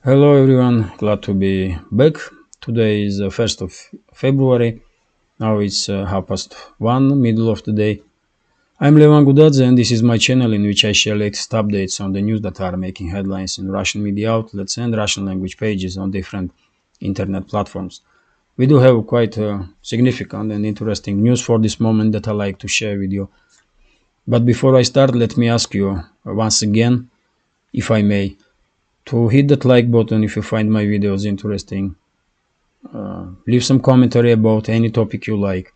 Hello everyone, glad to be back. Today is the 1st of February. Now it's 1:30, middle of the day. I'm Levan Gudadze and this is my channel in which I share latest updates on the news that are making headlines in Russian media outlets and Russian language pages on different internet platforms. We do have quite significant and interesting news for this moment that I like to share with you. But before I start, let me ask you once again, if I may, to hit that like button if you find my videos interesting. Leave some commentary about any topic you like,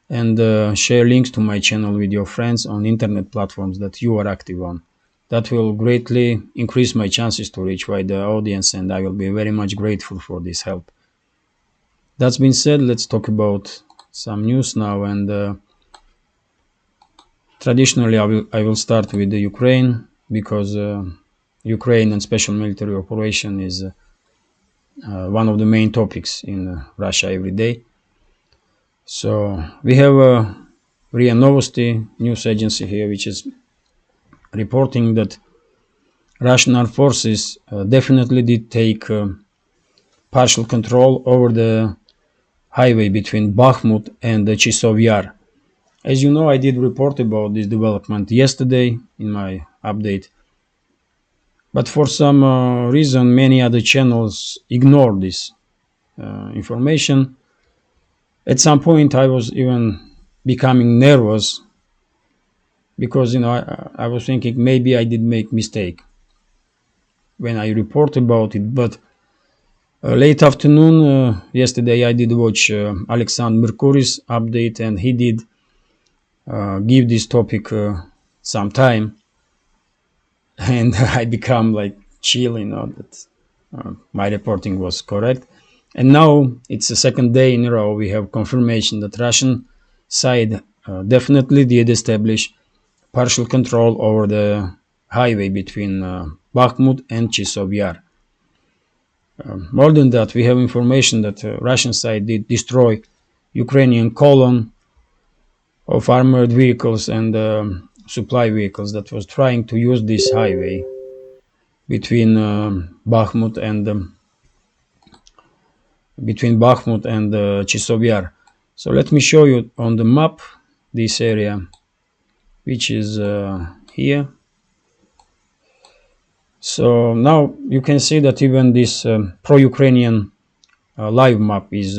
and share links to my channel with your friends on internet platforms that you are active on. That will greatly increase my chances to reach wider audience, and I will be very much grateful for this help. That's been said, let's talk about some news now, and traditionally I will start with the Ukraine, because Ukraine and special military operation is one of the main topics in Russia every day. So we have RIA Novosti news agency here, which is reporting that Russian armed forces definitely did take partial control over the highway between Bakhmut and Chisov Yar. As you know, I did report about this development yesterday in my update, but for some reason many other channels ignored this information. At some point I was even becoming nervous because I was thinking maybe I did make mistake when I report about it. But late afternoon yesterday I did watch Alexander Mercury's update, and he did give this topic some time, and I become like chill, that my reporting was correct. And now it's the second day in a row we have confirmation that Russian side definitely did establish partial control over the highway between Bakhmut and Chisov Yar. More than that, we have information that Russian side did destroy Ukrainian column of armored vehicles and supply vehicles that was trying to use this highway between Bakhmut and Chisov Yar. So let me show you on the map this area, which is here. So now you can see that even this pro-Ukrainian live map is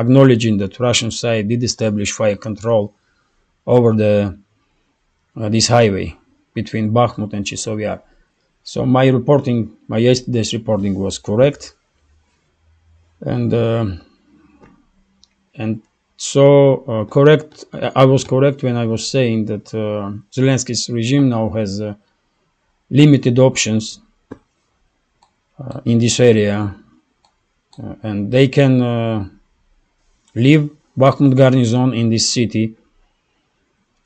acknowledging that Russian side did establish fire control over this highway between Bakhmut and Chisov Yar. So my yesterday's reporting was correct, and correct. I was correct when I was saying that Zelensky's regime now has limited options in this area, and they can leave Bakhmut garrison in this city,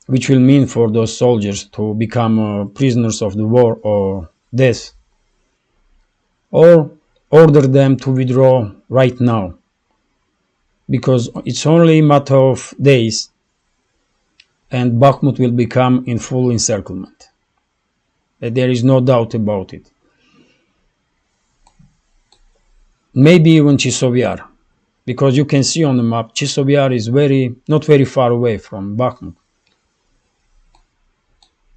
which will mean for those soldiers to become prisoners of the war or death, or order them to withdraw right now, because it's only a matter of days and Bakhmut will become in full encirclement. There is no doubt about it. Maybe even Chisov Yar, because you can see on the map Chisov Yar is not very far away from Bakhmut.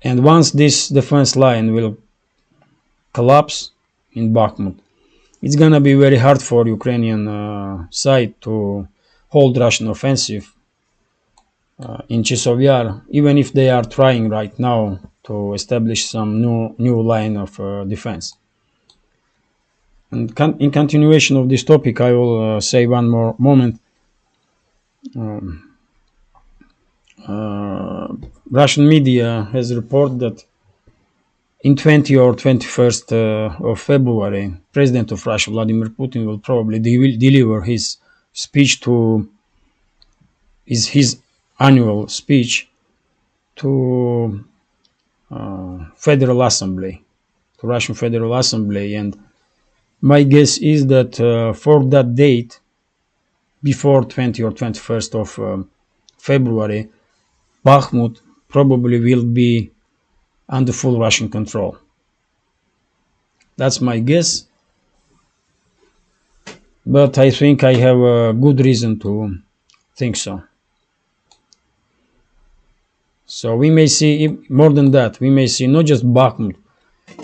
And once this defense line will collapse in Bakhmut, it's gonna be very hard for Ukrainian side to hold Russian offensive in Chisov Yar, even if they are trying right now to establish some new line of defense. And in continuation of this topic, I will say one more moment. Russian media has reported that in 20 or 21st of February, President of Russia, Vladimir Putin, will probably deliver his speech his annual speech to Federal Assembly, to Russian Federal Assembly. And my guess is that for that date, before 20 or 21st of February, Bakhmut probably will be under full Russian control. That's my guess. but I think I have a good reason to think so. So we may see, more than that, we may see not just Bakhmut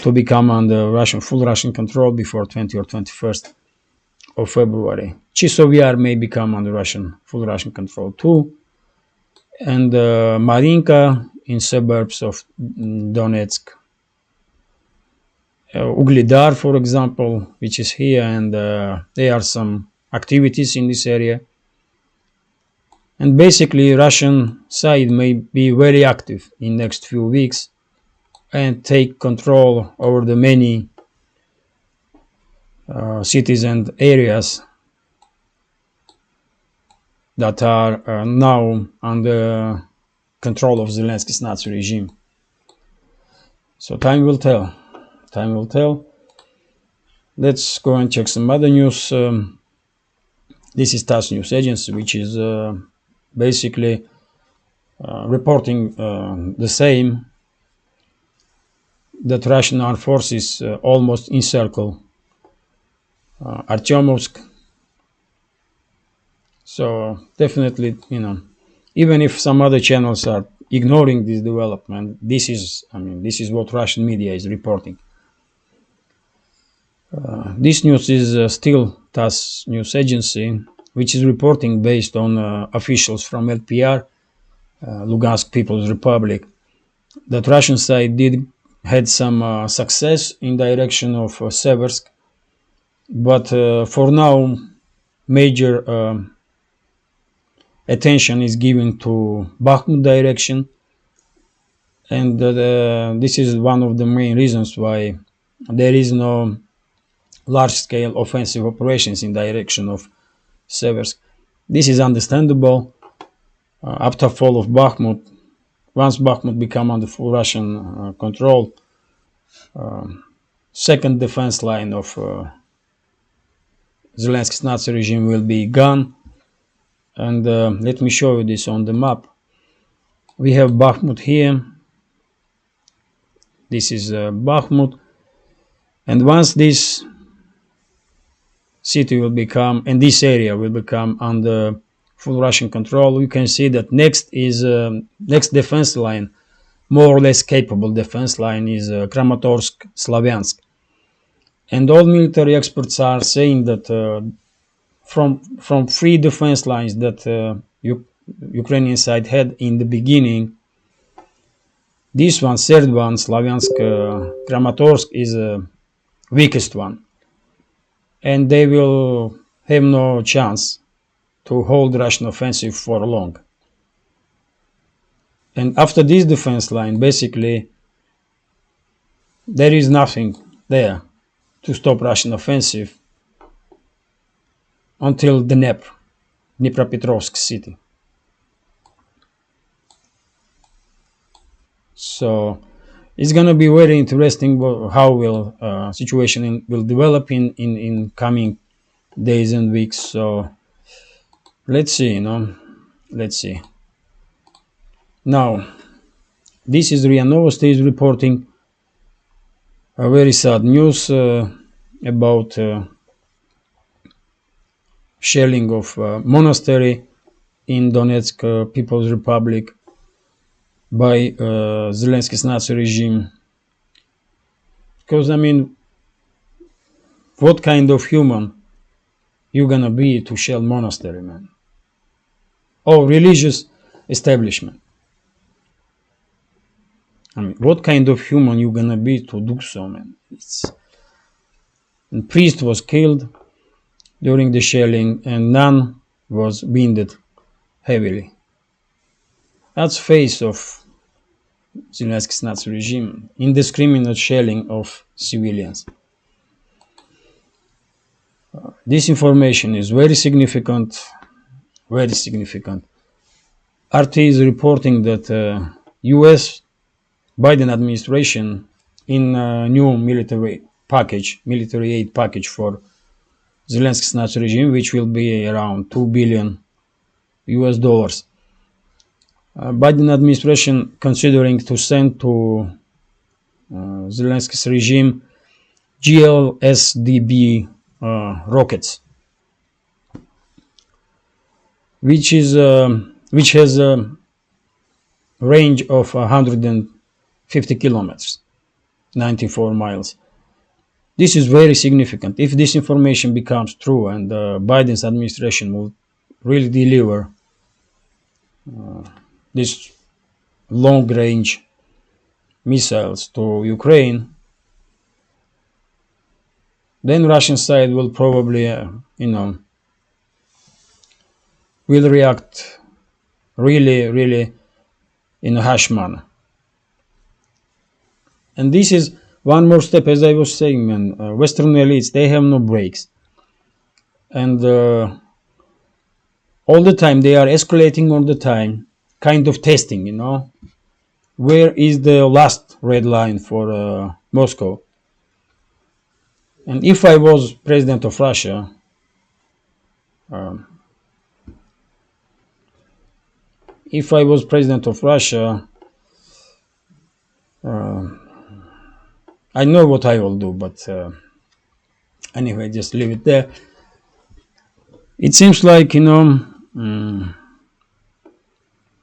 to become under full Russian control before 20 or 21st of February. Chisovyar may become under full Russian control too. And Marinka in suburbs of Donetsk. Ugledar, for example, which is here, and there are some activities in this area. And basically, Russian side may be very active in next few weeks and take control over the many cities and areas that are now under control of Zelensky's Nazi regime. So time will tell. Time will tell. Let's go and check some other news. This is TASS news agency, which is basically reporting the same, that Russian armed forces almost encircle Artyomovsk. So definitely, even if some other channels are ignoring this development, this is what Russian media is reporting. This news is still TASS news agency, which is reporting based on officials from LPR, Lugansk People's Republic, that Russian side had some success in direction of Seversk, but for now major attention is given to Bakhmut direction, and this is one of the main reasons why there is no large-scale offensive operations in direction of Seversk. This is understandable. After fall of Bakhmut, once Bakhmut become under full Russian control, second defense line of Zelensky's Nazi regime will be gone. And let me show you this on the map. We have Bakhmut here. This is Bakhmut. And once this city will become, and this area will become under full Russian control, you can see that next defense line, more or less capable defense line, is Kramatorsk, Slavyansk. And all military experts are saying that from three defense lines that Ukrainian side had in the beginning, this one, third one, Slavyansk, Kramatorsk, is the weakest one. And they will have no chance to hold Russian offensive for long. And after this defense line, basically, there is nothing there to stop Russian offensive until Dnipropetrovsk city. So it's going to be very interesting how will situation will develop in coming days and weeks. So let's see, let's see. Now, this is RIA Novosti is reporting a very sad news about shelling of monastery in Donetsk People's Republic by Zelensky's Nazi regime. Because, what kind of human you gonna be to shell monastery, man? Or religious establishment. What kind of human you gonna be to do so, man? And priest was killed during the shelling, and nun was wounded heavily. That's face of Zelensky's Nazi regime, indiscriminate shelling of civilians. This information is very significant, very significant. RT is reporting that US Biden administration in a new military aid package for Zelensky's Nazi regime, which will be around $2 billion. Biden administration considering to send to Zelensky's regime GLSDB rockets, which has a range of 150 kilometers, 94 miles. This is very significant. If this information becomes true and Biden's administration will really deliver these long-range missiles to Ukraine, then Russian side will probably, will react really in a harsh manner. And this is one more step, as I was saying, man. Western elites, they have no brakes. And all the time, they are escalating all the time, kind of testing, where is the last red line for Moscow. And if I was president of Russia, I know what I will do, but anyway, just leave it there. It seems like,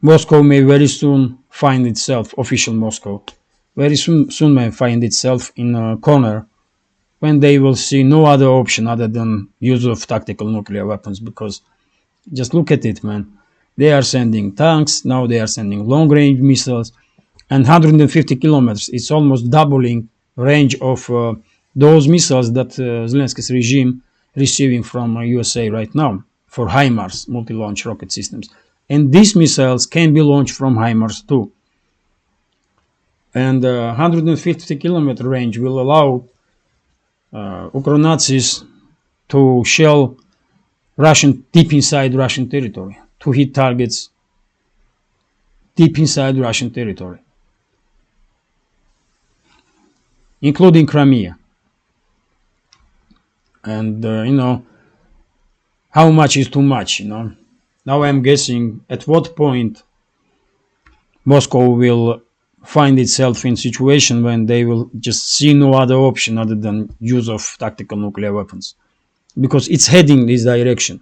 Moscow may very soon find itself, official Moscow, very soon may find itself in a corner when they will see no other option other than use of tactical nuclear weapons. Because just look at it, man. They are sending tanks, now they are sending long-range missiles, and 150 kilometers. It's almost doubling range of those missiles that Zelensky's regime receiving from USA right now for HIMARS, multi-launch rocket systems. And these missiles can be launched from HIMARS too. And 150 kilometer range will allow Ukro-Nazis to shell deep inside Russian territory, to hit targets deep inside Russian territory, including Crimea. And how much is too much, Now I'm guessing at what point Moscow will find itself in a situation when they will just see no other option other than use of tactical nuclear weapons. Because it's heading this direction.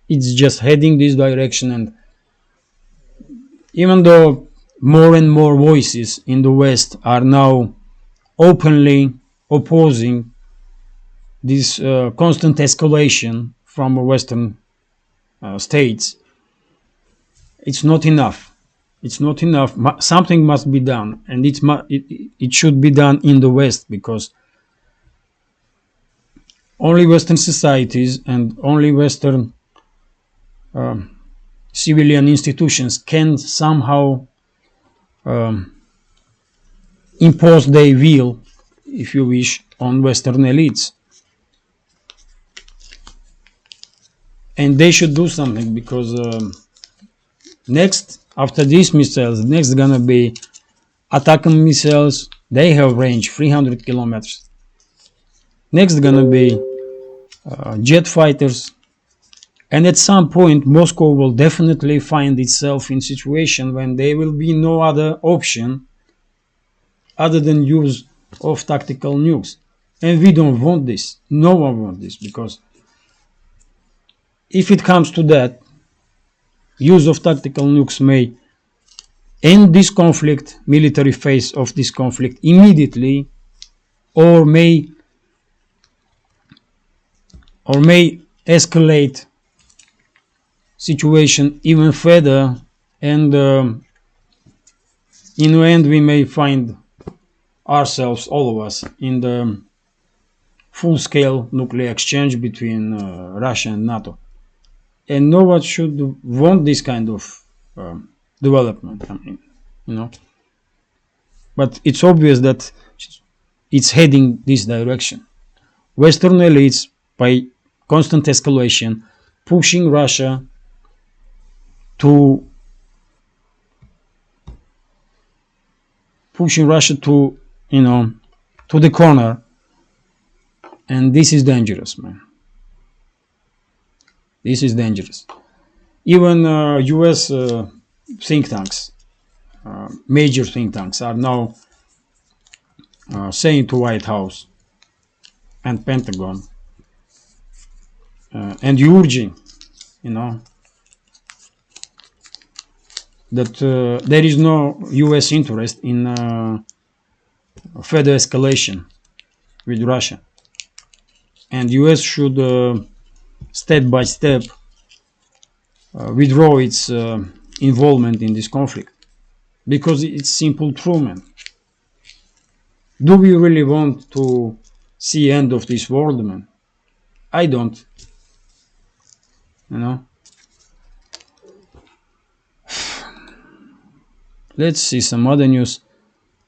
It's just heading this direction, and even though more and more voices in the West are now openly opposing this constant escalation from Western states, it's not enough. It's not enough. Something must be done, and it should be done in the West, because only Western societies and only Western civilian institutions can somehow impose their will, if you wish, on Western elites. And they should do something, because next, after these missiles, next gonna be attacking missiles. They have range 300 kilometers. Next gonna be jet fighters. And at some point, Moscow will definitely find itself in a situation when there will be no other option other than use of tactical nukes. And we don't want this. No one wants this, because if it comes to that, use of tactical nukes may end this conflict, military phase of this conflict immediately, or may escalate situation even further, and in the end we may find ourselves, all of us, in the full-scale nuclear exchange between Russia and NATO. And no one should want this kind of development. But it's obvious that it's heading this direction. Western elites, by constant escalation, pushing Russia to the corner, and this is dangerous, man. This is dangerous. Even US think tanks, major think tanks, are now saying to White House and Pentagon and urging, that there is no U.S. interest in further escalation with Russia, and U.S. should step by step withdraw its involvement in this conflict, because it's simple true, man. Do we really want to see end of this world, man? I don't. You know. Let's see some other news.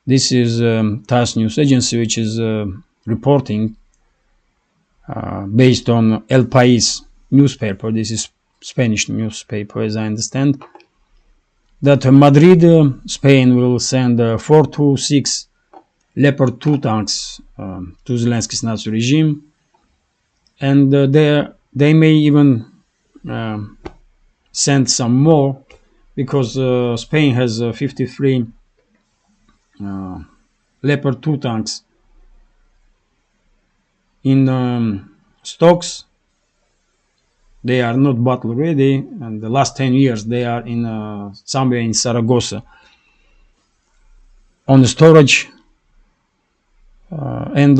This is TASS news agency, which is reporting based on El País newspaper. This is Spanish newspaper, as I understand, that Madrid, Spain, will send 4 to 6 Leopard 2 tanks to Zelensky's Nazi regime, and they may even send some more, because Spain has 53 Leopard 2 tanks in stocks. They are not battle ready, and the last 10 years they are in somewhere in Zaragoza on the storage, and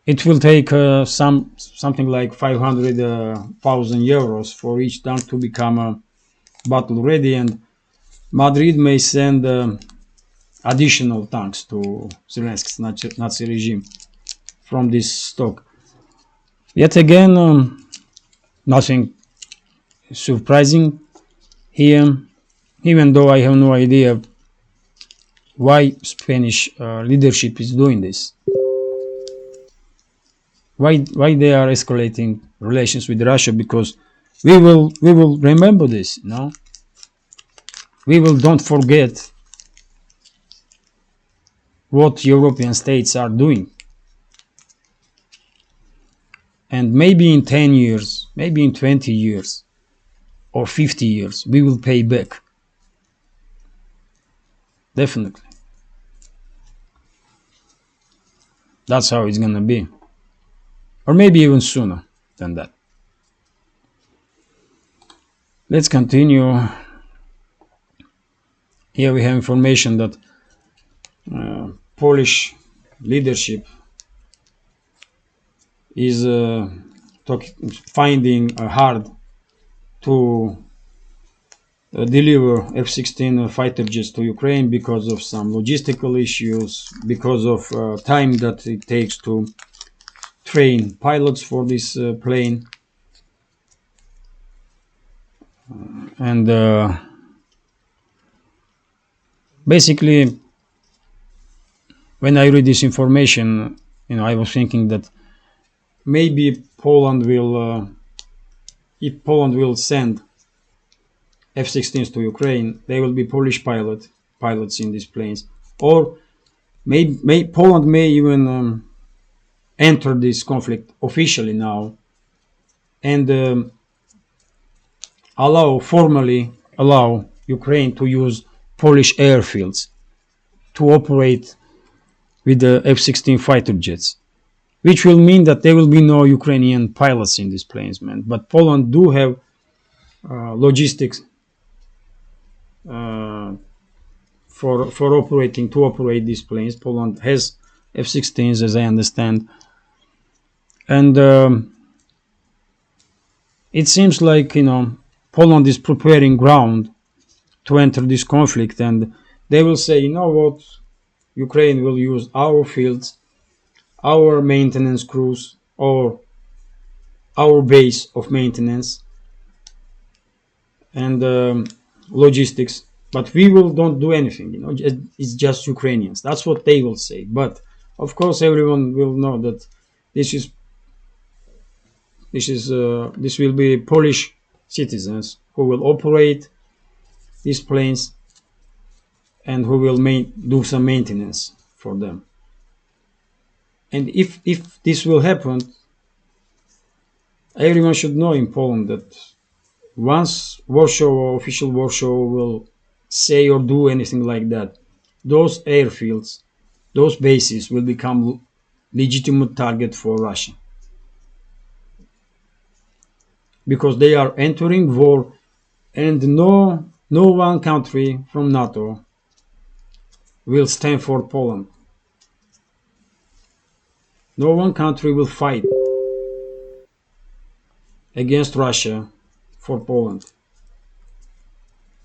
it will take something like 500,000 euros for each tank to become battle ready, and Madrid may send additional tanks to Zelensky's Nazi regime from this stock. Yet again, nothing surprising here, even though I have no idea why Spanish leadership is doing this. Why they are escalating relations with Russia? Because we will remember this, you know. We will don't forget what European states are doing. And maybe in 10 years, maybe in 20 years, or 50 years, we will pay back. Definitely. That's how it's gonna be. Or maybe even sooner than that. Let's continue. Here we have information that Polish leadership is finding hard to deliver F-16 fighter jets to Ukraine because of some logistical issues, because of time that it takes to train pilots for this plane. And basically, when I read this information, I was thinking that maybe Poland will, if Poland will send F-16s to Ukraine, they will be Polish pilots in these planes, or Poland may even enter this conflict officially now and formally allow Ukraine to use Polish airfields to operate with the F-16 fighter jets, which will mean that there will be no Ukrainian pilots in these planes, man. But Poland do have logistics for operate these planes. Poland has F-16s, as I understand, and it seems like Poland is preparing ground to enter this conflict, and they will say, you know what, Ukraine will use our fields, our maintenance crews, or our base of maintenance and logistics, but we will don't do anything. It's just Ukrainians. That's what they will say. But of course, everyone will know that this will be Polish citizens who will operate these planes and who will do some maintenance for them. And if this will happen, everyone should know in Poland that once official Warsaw will say or do anything like that, those airfields, those bases will become legitimate target for Russia. because they are entering war, and no one country from NATO will stand for Poland. No one country will fight against Russia for Poland.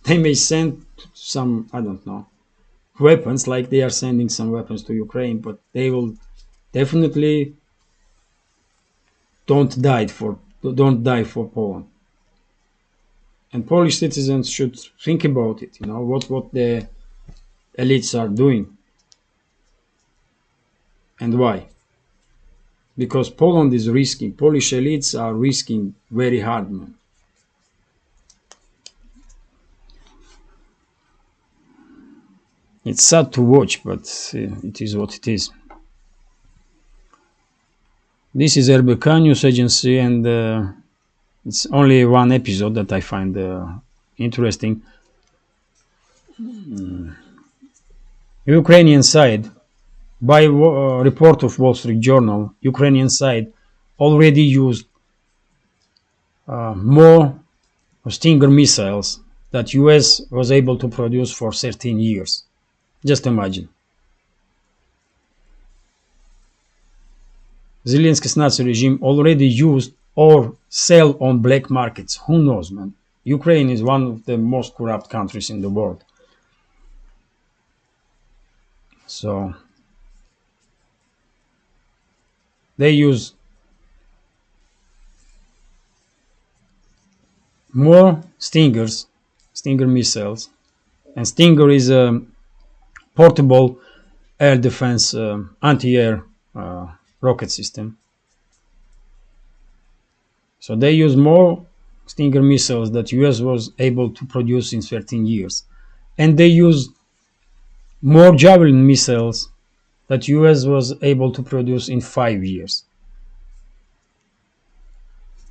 They may send some, I don't know, weapons, like they are sending some weapons to Ukraine, but they will definitely don't die for Poland. And Polish citizens should think about it, what the elites are doing and why. Because Poland is risking, Polish elites are risking very hard, man. It's sad to watch, but it is what it is. This is RBK News Agency, and it's only one episode that I find interesting. Ukrainian side, by report of Wall Street Journal, Ukrainian side already used more Stinger missiles that US was able to produce for 13 years. Just imagine. Zelensky's Nazi regime already used or sell on black markets. Who knows, man? Ukraine is one of the most corrupt countries in the world. So they use more Stinger missiles, and Stinger is a portable air defense anti-air rocket system. So they use more Stinger missiles that US was able to produce in 13 years. And they use more Javelin missiles that US was able to produce in 5 years.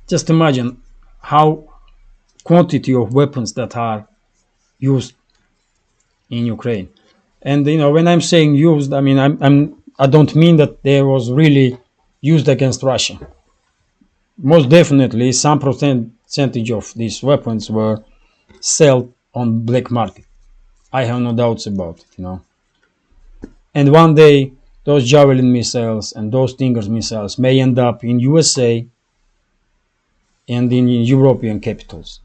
Just imagine how quantity of weapons that are used in Ukraine. And when I'm saying used, I mean I don't mean that they was really used against Russia. Most definitely, some percentage of these weapons were sold on black market. I have no doubts about it, And one day, those Javelin missiles and those Stinger missiles may end up in USA and in European capitals,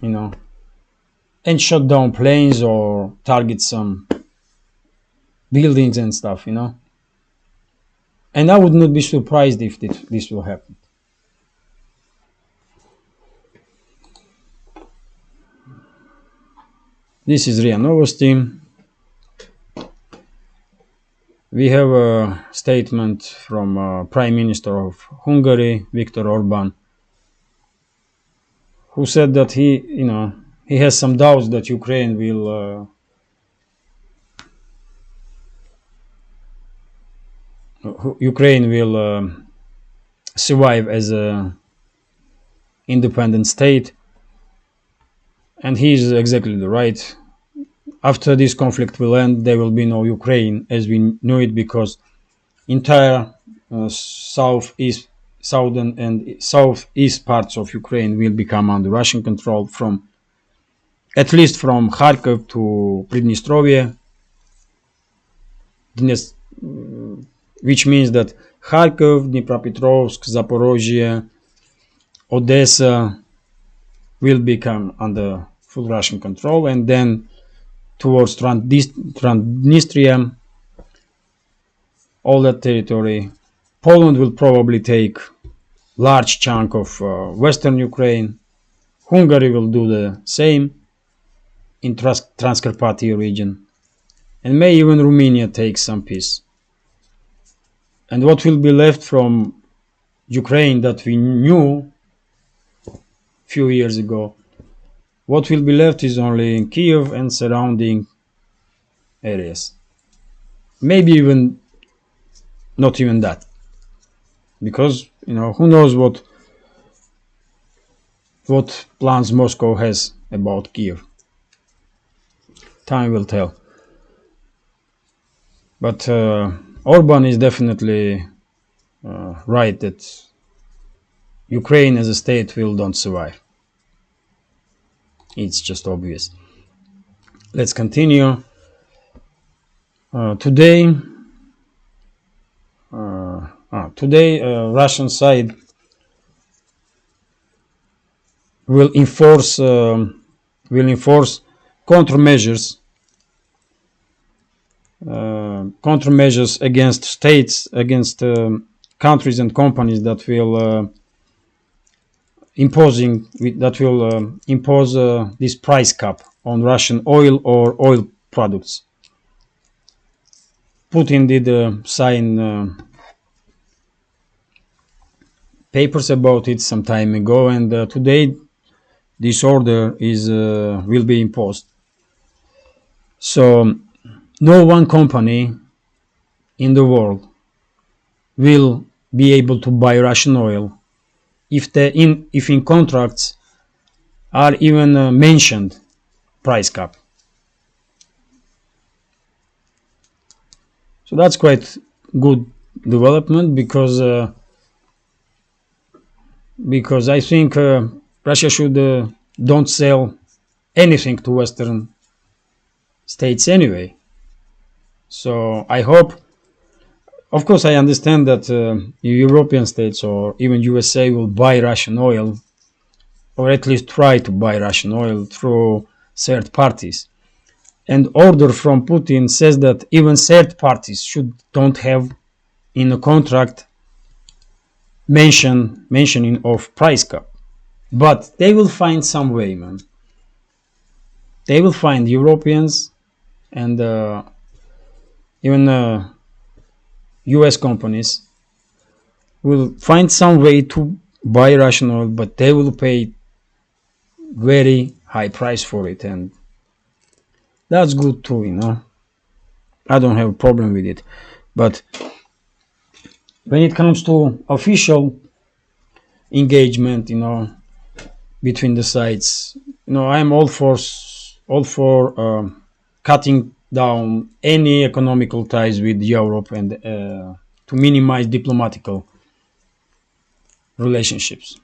and shut down planes or target some buildings and stuff, And I would not be surprised if this will happen. This is RIA Novosti. We have a statement from Prime Minister of Hungary, Viktor Orban, who said that he has some doubts that Ukraine will survive as an independent state, and he is exactly right. After this conflict will end, there will be no Ukraine as we knew it, because entire southern and southeast parts of Ukraine will become under Russian control, at least from Kharkov to Pridnestrovia, which means that Kharkov, Dnipropetrovsk, Zaporozhye, Odessa will become under full Russian control, and then towards Transnistria, all that territory. Poland will probably take large chunk of western Ukraine. Hungary will do the same in Transcarpathia region, and may even Romania take some piece. And what will be left from Ukraine that we knew a few years ago, what will be left is only in Kiev and surrounding areas. Maybe even not even that, because who knows what plans Moscow has about Kiev. Time will tell. But Orban is definitely right that Ukraine as a state will don't survive. It's just obvious. Let's continue. Today, Russian side will enforce countermeasures against states, against countries and companies that will impose this price cap on Russian oil or oil products. Putin did sign papers about it some time ago, and today this order will be imposed. So no one company in the world will be able to buy Russian oil if in contracts are even mentioned price cap. So that's quite good development, because I think Russia should don't sell anything to Western states anyway. So I hope, of course, I understand that European states or even USA will buy Russian oil, or at least try to buy Russian oil through third parties. And order from Putin says that even third parties don't have in a contract mentioning of price cap. But they will find some way, man. They will find Europeans and even US companies will find some way to buy Russian oil, but they will pay very high price for it, and that's good too, I don't have a problem with it. But when it comes to official engagement, between the sides, I'm all for cutting down any economical ties with Europe and to minimize diplomatical relationships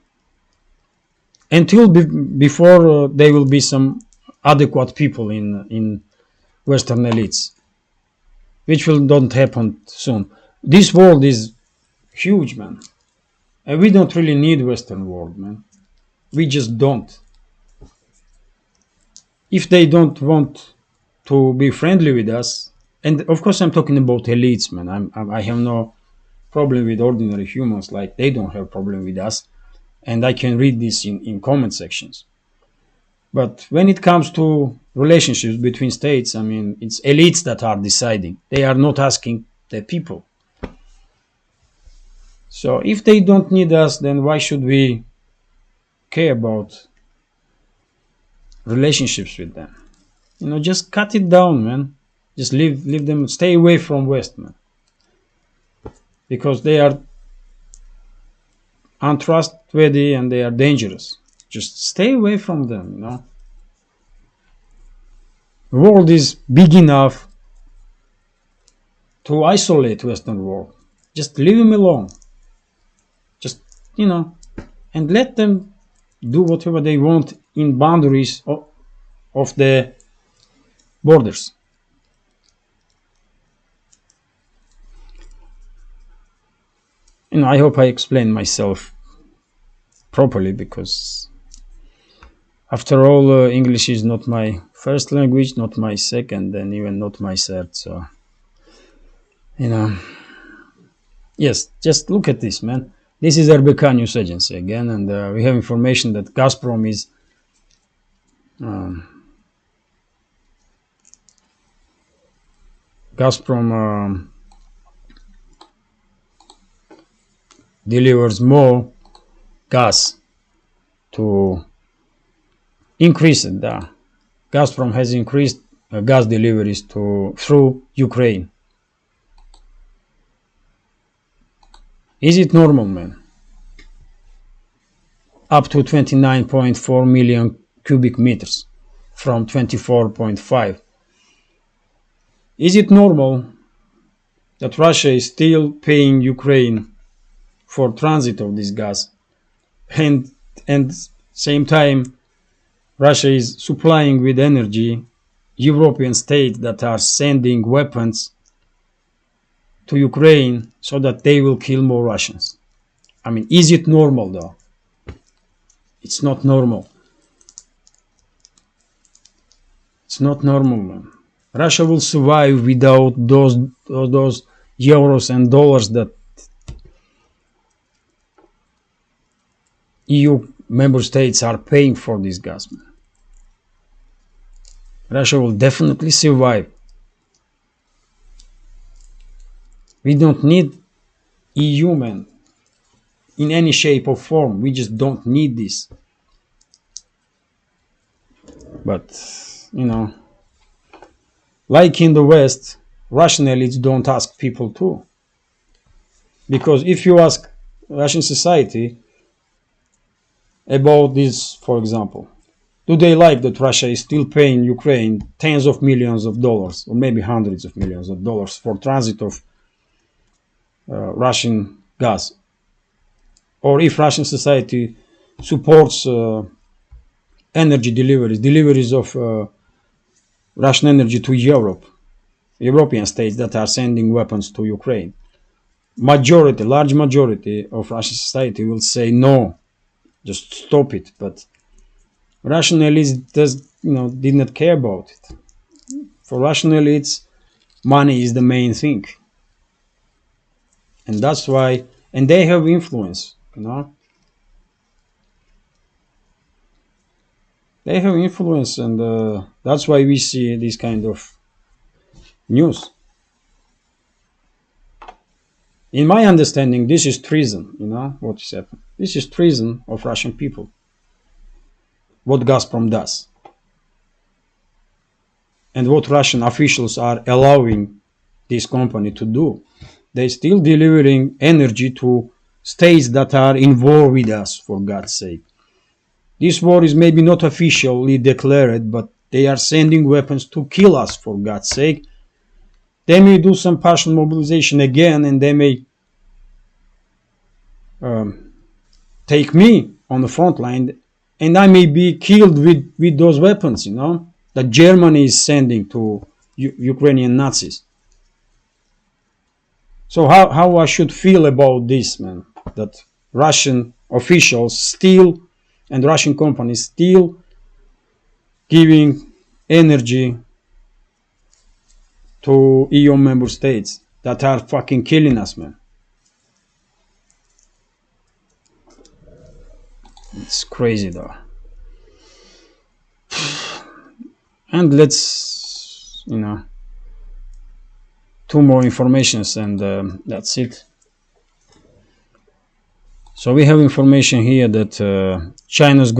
until before there will be some adequate people in Western elites, which will don't happen soon. This world is huge, man, and we don't really need Western world, man. We just don't. If they don't want to be friendly with us, and of course I'm talking about elites, man. I have no problem with ordinary humans, like they don't have problem with us, and I can read this in comment sections. But when it comes to relationships between states, I mean, it's elites that are deciding. They are not asking the people. So if they don't need us, then why should we care about relationships with them? Just cut it down, man. Just leave them, stay away from West, man. Because they are untrustworthy and they are dangerous. Just stay away from them, The world is big enough to isolate Western world. Just leave them alone. Just, and let them do whatever they want in boundaries of the borders. I hope I explained myself properly, because after all, English is not my first language, not my second, and even not my third. So, yes, just look at this, man. This is RBK News Agency again, and we have information that Gazprom is delivers more gas to increase it. Gazprom has increased gas deliveries through Ukraine. Is it normal, man? Up to 29.4 million cubic meters from 24.5. Is it normal that Russia is still paying Ukraine for transit of this gas and and same time Russia is supplying with energy European states that are sending weapons to Ukraine so that they will kill more Russians. I mean, is it normal though? It's not normal. It's not normal, man. Russia will survive without those euros and dollars that EU member states are paying for this gas, man. Russia will definitely survive. We don't need EU, man, in any shape or form. We just don't need this. But, you know, like in the West, Russian elites don't ask people to. Because if you ask Russian society about this, for example, do they like that Russia is still paying Ukraine tens of millions of dollars, or maybe hundreds of millions of dollars for transit of Russian gas? Or if Russian society supports energy deliveries of Russian energy to Europe, European states that are sending weapons to Ukraine, large majority of Russian society will say no, just stop it. But Russian elites did not care about it. For Russian elites, money is the main thing, and that's why, and they have influence, they have influence, and that's why we see this kind of news. In my understanding, this is treason. What is happening? This is treason of Russian people. What Gazprom does, and what Russian officials are allowing this company to do. They're still delivering energy to states that are in war with us, for God's sake. This war is maybe not officially declared, but they are sending weapons to kill us, for God's sake. They may do some partial mobilization again, and they may take me on the front line, and I may be killed with those weapons, that Germany is sending to Ukrainian Nazis. So how I should feel about this, man? That Russian officials still, and Russian companies still giving energy to EU member states that are fucking killing us, man. It's crazy though. And let's, two more informations, and that's it. So we have information here that China's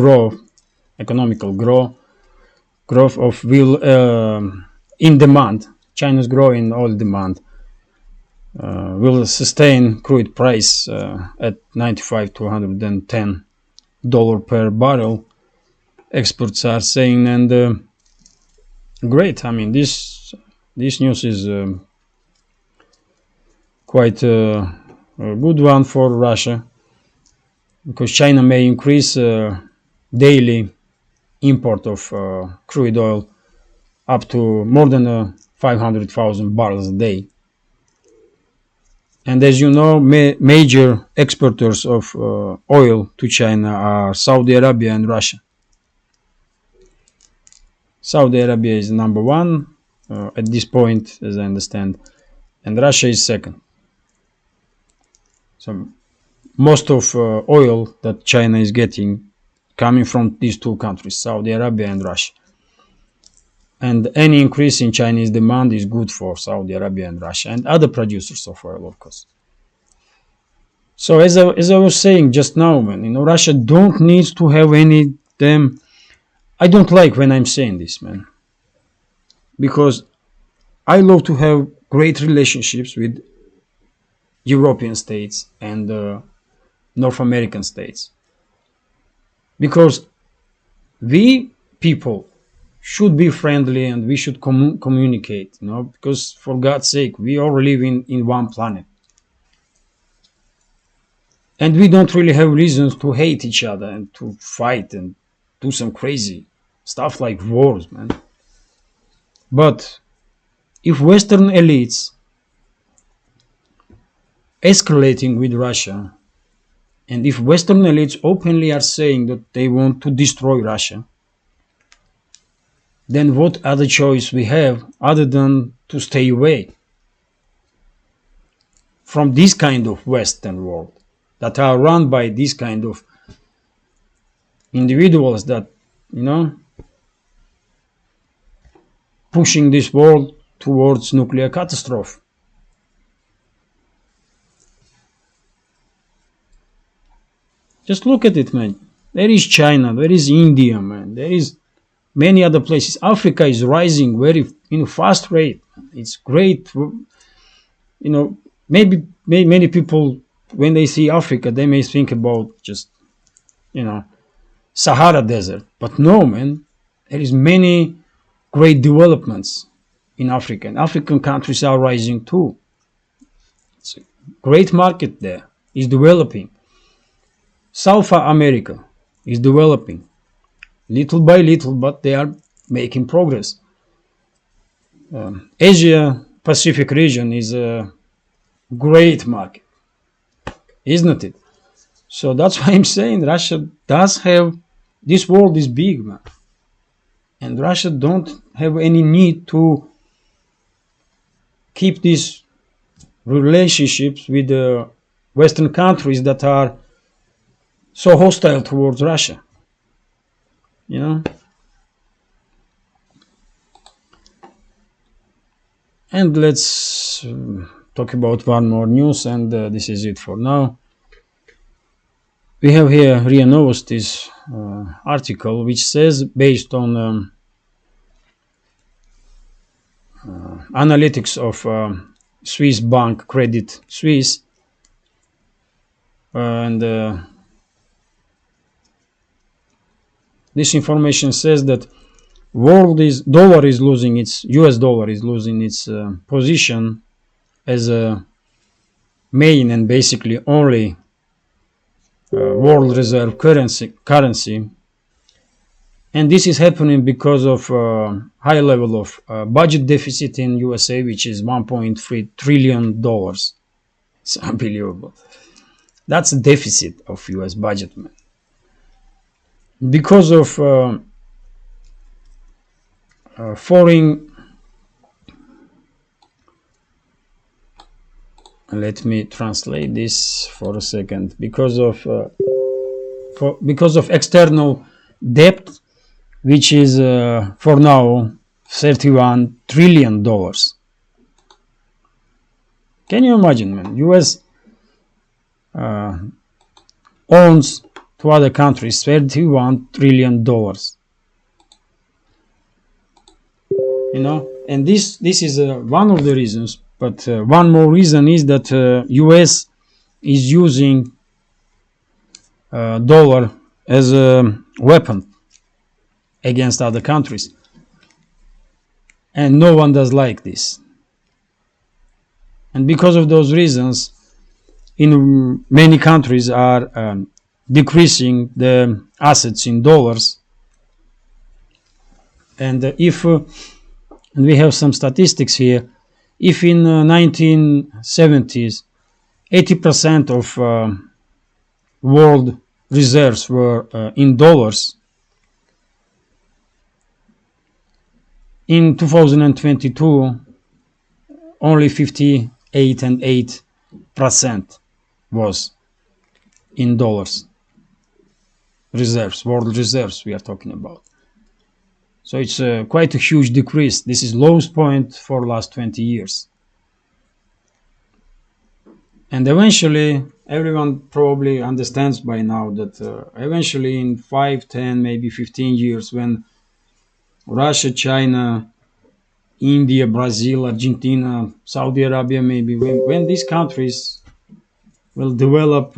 economical growth of will in demand, China's growth in oil demand will sustain crude price at $95 to $110 per barrel. Experts are saying, and great. I mean, this news is quite a good one for Russia, because China may increase daily import of crude oil up to more than 500,000 barrels a day. And as you know, major exporters of oil to China are Saudi Arabia and Russia. Saudi Arabia is number one at this point, as I understand, and Russia is second. So most of oil that China is getting coming from these two countries, Saudi Arabia and Russia. And any increase in Chinese demand is good for Saudi Arabia and Russia and other producers of oil, of course. So as I was saying just now, man, Russia don't need to have any damn. I don't like when I'm saying this, man, because I love to have great relationships with European states and North American states, because we people should be friendly and we should communicate, because for God's sake, we all live in one planet. And we don't really have reasons to hate each other and to fight and do some crazy stuff like wars, man. But if Western elites escalating with Russia, and if Western elites openly are saying that they want to destroy Russia, then what other choice we have other than to stay away from this kind of Western world that are run by this kind of individuals that, pushing this world towards nuclear catastrophe. Just look at it, man. There is China, there is India, man. There is many other places. Africa is rising very fast rate. It's great. Maybe many people, when they see Africa, they may think about just, Sahara Desert. But no, man. There is many great developments in Africa. And African countries are rising too. It's a great market there. It's developing. South America is developing little by little, but they are making progress. Asia Pacific region is a great market, isn't it? So that's why I'm saying Russia does have, this world is big, man. And Russia don't have any need to keep these relationships with the Western countries that are so hostile towards Russia. And let's talk about one more news, and this is it for now. We have here RIA Novosti's article, which says, based on analytics of Swiss bank Credit Suisse, and this information says that US dollar is losing its position as a main and basically only world reserve currency, and this is happening because of high level of budget deficit in USA, which is $1.3 trillion. It's unbelievable. That's the deficit of US budget, man. Because of foreign, let me translate this for a second. Because of external debt, which is for now $31 trillion. Can you imagine, man? US owns to other countries $31 trillion. And this is one of the reasons. But one more reason is that US is using dollar as a weapon against other countries, and no one does like this. And because of those reasons, in many countries are decreasing the assets in dollars. And and we have some statistics here. If in 1970s 80% of world reserves were in dollars, in 2022 only 58.8% was in dollars. Reserves, world reserves we are talking about. So it's quite a huge decrease. This is lowest point for last 20 years. And eventually, everyone probably understands by now that eventually in 5, 10, maybe 15 years, when Russia, China, India, Brazil, Argentina, Saudi Arabia, maybe when these countries will develop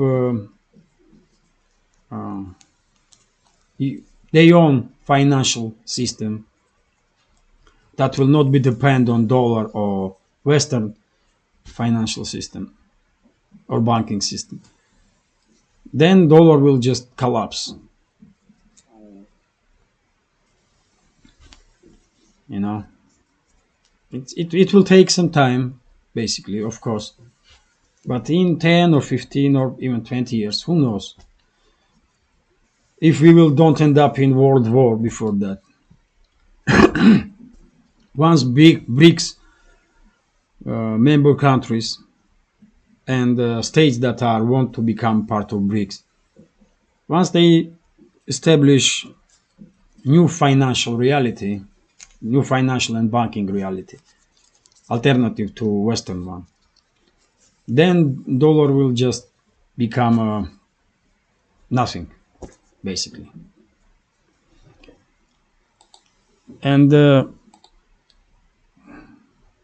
their own financial system that will not be dependent on dollar or Western financial system or banking system, then dollar will just collapse. You know, it will take some time, basically, of course. But in 10 or 15 or even 20 years, who knows? If we will don't end up in world war before that. Once big BRICS member countries and states that are want to become part of BRICS, once they establish new financial reality, new financial and banking reality, alternative to Western one, then dollar will just become nothing, basically. And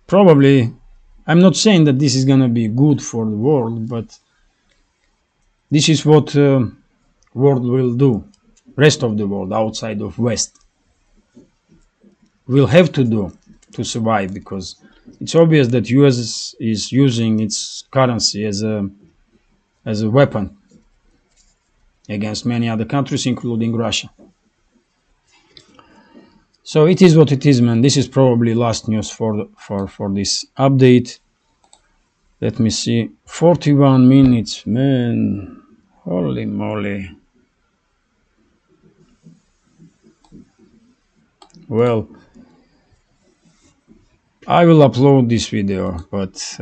probably, I'm not saying that this is going to be good for the world, but this is what world will do. Rest of the world outside of West will have to do to survive, because it's obvious that US is using its currency as a weapon against many other countries, including Russia. So it is what it is, man. This is probably last news for this update. Let me see. 41 minutes, man. Holy moly. Well, I will upload this video, but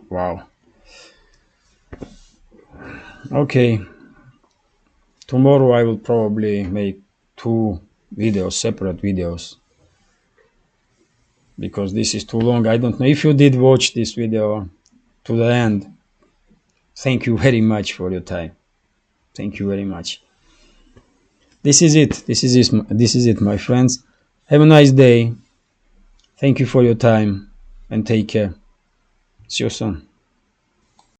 wow. Okay. Tomorrow I will probably make 2 videos, separate videos, because this is too long. I don't know if you did watch this video to the end. Thank you very much for your time. Thank you very much. This is it. This is it, my friends. Have a nice day. Thank you for your time and take care. See you soon.